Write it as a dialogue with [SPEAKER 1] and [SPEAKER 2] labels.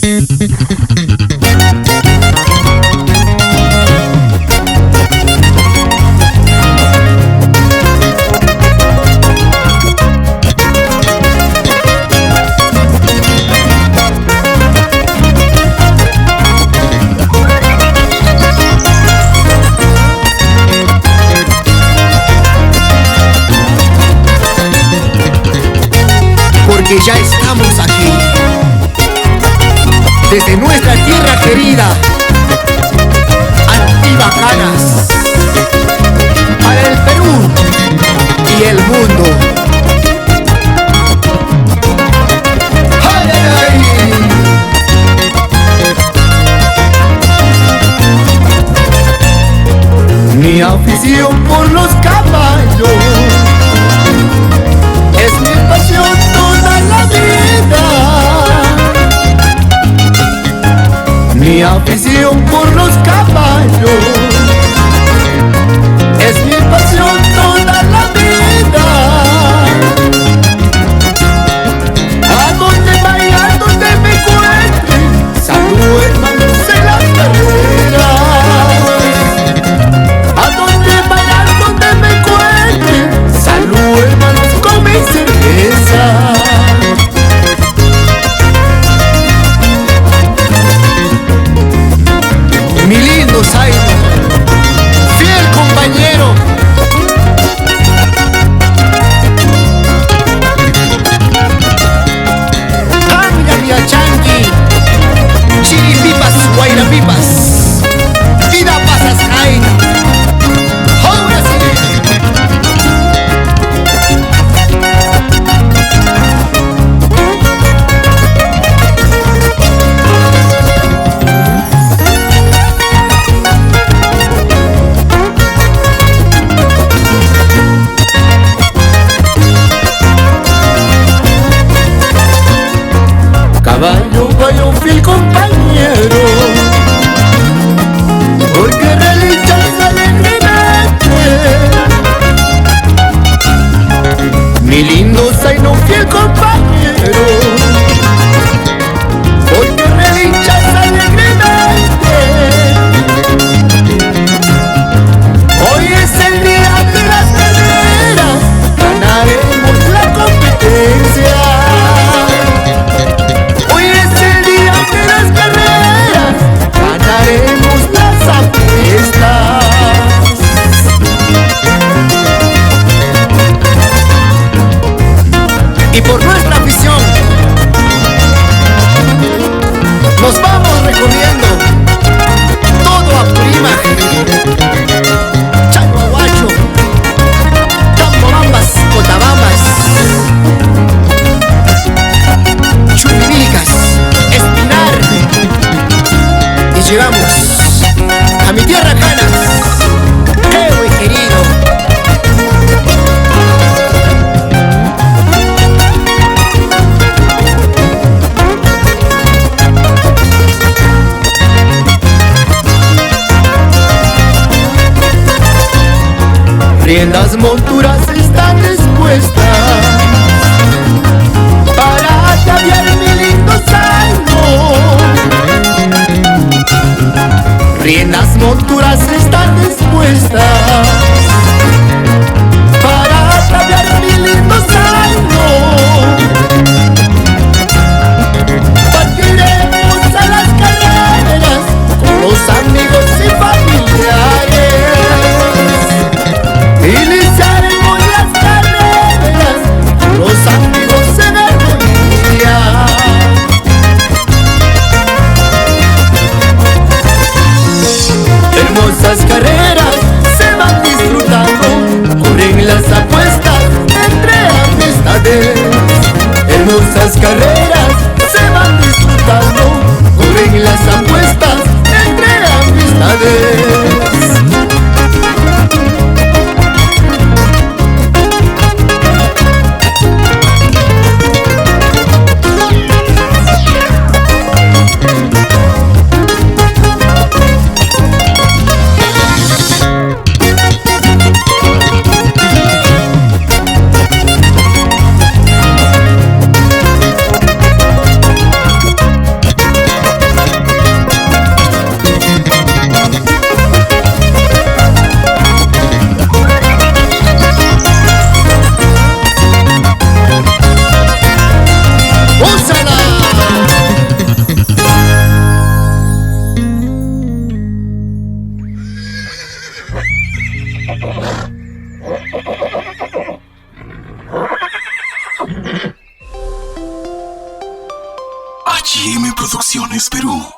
[SPEAKER 1] Porque ya estamos aquí, desde nuestra tierra querida, Antibacanas, para el Perú y el mundo. ¡Ay, ay, ay! Mi afición por los caballos es mi pasión toda la vida. Mi afición por los caballos es mi pasión toda la vida. A donde vaya, a donde me encuentre, saludo hermanos en las carreras. A donde vaya, a donde me encuentre, saludo hermanos con mi cerveza. Mi lindo Zaino, fiel compañero. Anga Miachanqui, Chiripipas, Guairapipas, vida pasas Jaina. Ahora sí. Caballo, caballo, fiel compañero, porque relinchas alegremente. Mi lindo Zaino, fiel compañero, porque relinchas alegremente. Hoy es el día de las carreras, ganaremos la competencia. Ganaremos las apuestas. Y por nuestra afición nos vamos recorriendo todo Apurímac, Chaguahuacho, Tambobambas, Cotabambas, Chumivilcas, Espinar. Y llegamos a mi tierra Canas, muy querido. Riendas, monturas están dispuestas para ataviar mi lindo Zaino. Riendas, monturas están dispuestas para ataviar mi lindo Zaino. Partiremos a las carreras con los amigos y familiares. Iniciaremos las carreras con los amigos en armonía. Hermosas carreras se
[SPEAKER 2] Estaciones Perú.